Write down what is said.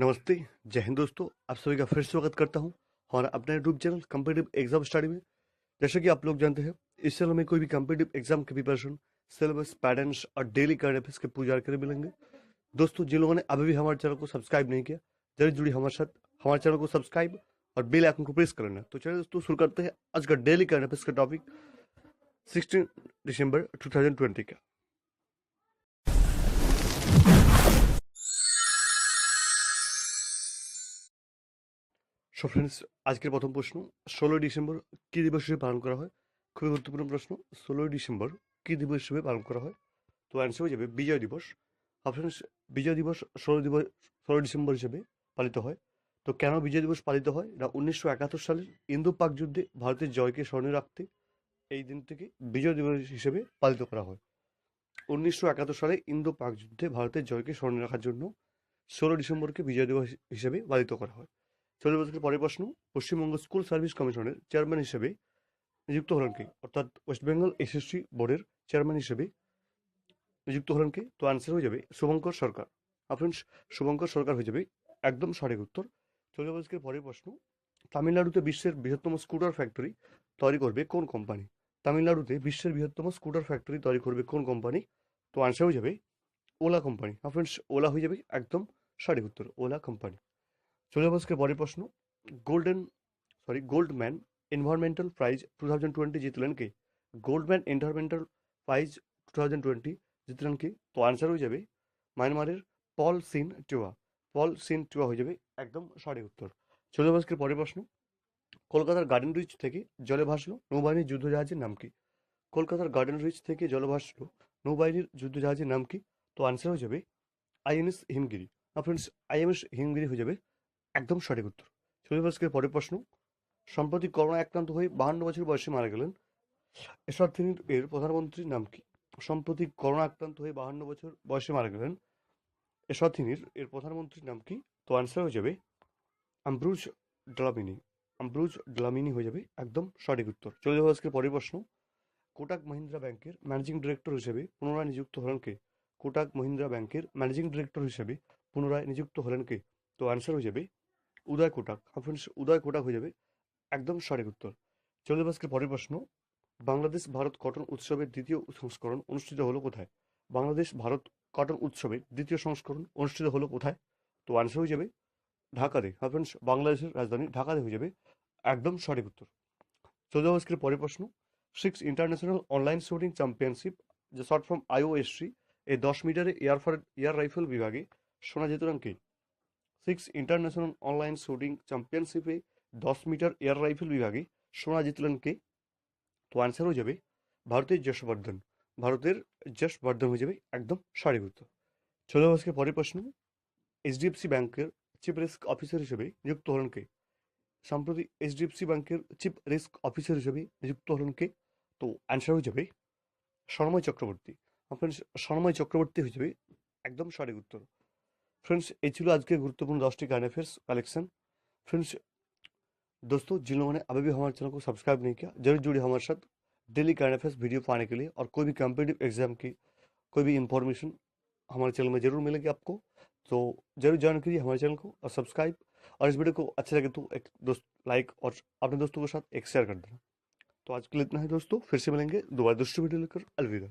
नमस्ते, जय हिंद दोस्तों। आप सभी का फिर से स्वागत करता हूं और अपने YouTube channel competitive exam study में। जैसे कि आप लोग जानते हैं, इस चैनल में कोई भी कॉम्पिटिटिव एग्जाम की प्रिपरेशन, सिलेबस, पैटर्न्स और डेली करंट अफेयर्स के पूरी जानकारी मिलेंगे। दोस्तों, जिन लोगों ने अभी भी हमारे चैनल को सब्सक्राइब नहीं किया, जल्दी जुड़ी हमारे साथ हमारे चैनल को सब्सक्राइब और बेल आइकन को प्रेस कर लेना। तो चलिए दोस्तों, शुरू करते हैं आज का डेली करंट अफेयर्स का टॉपिक 16 दिसंबर 2020 का। সো ফ্রেন্ডস, আজকের প্রথম প্রশ্ন, 16 ডিসেম্বর কি দিবস হিসেবে পালন করা হয়? খুবই গুরুত্বপূর্ণ প্রশ্ন। 16 ডিসেম্বর কি দিবস হিসেবে পালন করা হয়? তো অ্যান্সার হয়ে যাবে বিজয় দিবস। অপশনস, বিজয় দিবস 16 ডিসেম্বর হিসেবে পালিত হয়। তো কেন বিজয় দিবস পালিত হয়? না, 1971 সালের ইন্দো পাক যুদ্ধে ভারতের জয়কে স্মরণে রাখতে এই দিনটিকে বিজয় দিবস হিসেবে পালিত করা হয়। 1971 সালে ইন্দো পাক যুদ্ধে ভারতের জয়কে স্মরণে রাখার জন্য 16 ডিসেম্বরকে বিজয় দিবস হিসেবে পালিত করা হয়। 14 বছরের পরের প্রশ্ন, পশ্চিমবঙ্গ স্কুল সার্ভিস কমিশনের চেয়ারম্যান হিসেবে নিযুক্ত হলেন কে? অর্থাৎ ওয়েস্ট বেঙ্গল এসএসসি বোর্ডের চেয়ারম্যান হিসেবে নিযুক্ত হলেন কে? তো আনসার হয়ে যাবে শুভঙ্কর সরকার। আপনার শুভঙ্কর সরকার হয়ে যাবে একদম সঠিক উত্তর। 14 বছরের পরের প্রশ্ন, তামিলনাড়ুতে বিশ্বের বৃহত্তম স্কুটার ফ্যাক্টরি তৈরি করবে কোন কোম্পানি? তামিলনাড়ুতে বিশ্বের বৃহত্তম স্কুটার ফ্যাক্টরি তৈরি করবে কোন কোম্পানি? তো আনসার হয়ে যাবে ওলা কোম্পানি। ফ্রেন্ডস, ওলা হয়ে যাবে একদম সঠিক উত্তর, ওলা কোম্পানি। 14 বছরের পরের প্রশ্ন, গোল্ডম্যান এনভায়রনমেন্টাল প্রাইজ 2020 জিতলেন কে? গোল্ডম্যান এনভায়রনমেন্টাল প্রাইজ 2020 জিতলেন কে? তো আনসার হয়ে যাবে মায়ানমারের পল সিন টিওয়া। পল সিন টিওয়া হয়ে যাবে একদম সঠিক উত্তর। 14 বছরের পরের প্রশ্ন, কলকাতার গার্ডেন রিচ থেকে জলে ভাসলো নৌবাহিনীর যুদ্ধজাহাজের নাম কি? কলকাতার গার্ডেন রিচ থেকে জলে ভাসলো নৌবাহিনীর যুদ্ধজাহাজের নাম কি? তো আনসার হয়ে যাবে INS Himgiri. Friends, INS Himgiri হয়ে যাবে একদম সঠিক উত্তর। 14 বছরের পরের প্রশ্ন, সম্প্রতি করোনা আক্রান্ত হয়ে 52 বছর বয়সে মারা গেলেন এসওয়াতিনির এর প্রধানমন্ত্রীর নাম কি? সম্প্রতি করোনা আক্রান্ত হয়ে 52 বছর বয়সে মারা গেলেন এসওয়াতিনির এর প্রধানমন্ত্রীর নাম কি? তো আনসার হয়ে যাবে আম্ব্রুজ ড্লামিনি। আম্ব্রুজ ড্লামিনি হয়ে যাবে একদম সঠিক উত্তর। 14 বছরের পরের প্রশ্ন, কোটাক মহিন্দ্রা ব্যাংকের ম্যানেজিং ডিরেক্টর হিসেবে পুনরায় নিযুক্ত হলেন কে? কোটাক মহিন্দ্রা ব্যাংকের ম্যানেজিং ডিরেক্টর হিসেবে পুনরায় নিযুক্ত হলেন কে? তো আনসার হয়ে যাবে উদয় কোটাক। ফ্রেন্ডস, উদয় কোটাক হয়ে যাবে একদম সঠিক উত্তর। 14 বছরের পরের প্রশ্ন, বাংলাদেশ ভারত কটন উৎসবের দ্বিতীয় সংস্করণ অনুষ্ঠিত হলো কোথায়? বাংলাদেশ ভারত কটন উৎসবের দ্বিতীয় সংস্করণ অনুষ্ঠিত হলো কোথায়? তো আনসার হয়ে যাবে ঢাকাতে। ফ্রেন্ডস, বাংলাদেশের রাজধানী ঢাকাতে হয়ে যাবে একদম সঠিক উত্তর। 14 বছরের পরের প্রশ্ন, 6 ইন্টারন্যাশনাল অনলাইন শুটিং চ্যাম্পিয়নশিপ, যে শর্ট ফর্ম IOSC, এই 10 মিটারে এয়ার রাইফেল বিভাগে সোনা জিতলেন কে? 6 ইন্টারন্যাশনাল অনলাইন শুটিং চ্যাম্পিয়নশিপে 10 মিটার এয়ার রাইফেল বিভাগে সোনা জিতলেন কে? তো আনসার হয়ে যাবে ভারতের যশবর্ধন। ভারতের যশবর্ধন হয়ে যাবে একদম সঠিক উত্তর। 14 বছরের পরের প্রশ্ন, HDFC ব্যাংকের চিফ রিস্ক অফিসার হিসেবে নিযুক্ত হলেন কে? সম্প্রতি HDFC ব্যাংকের চিফ রিস্ক অফিসার হিসেবে নিযুক্ত হলেন কে? তো অ্যান্সার হয়ে যাবে সনময় চক্রবর্তী। ফ্রেন্ডস, সনময় চক্রবর্তী হয়ে যাবে একদম সঠিক উত্তর। फ्रेंड्स, ये ছিল আজকে গুরুত্বপূর্ণ 10টি কারেंट अफेयर्स कलेक्शन। फ्रेंड्स, दोस्तों, जिन लोगों ने अभी भी हमारे चैनल को सब्सक्राइब नहीं किया, जरूर जुड़िए हमारे साथ डेली करंट अफेयर्स वीडियो पाने के लिए। और कोई भी कॉम्पिटिटिव एग्जाम की कोई भी इंफॉर्मेशन हमारे चैनल में जरूर मिलेगी आपको। तो जरूर ज्वाइन करिए हमारे चैनल को और सब्सक्राइब। और इस वीडियो को अच्छा लगे तो एक दोस्त लाइक और अपने दोस्तों के साथ एक शेयर कर देना। तो आज के लिए इतना ही दोस्तों, फिर से मिलेंगे दोबारा दूसरी वीडियो लेकर। अलविदा।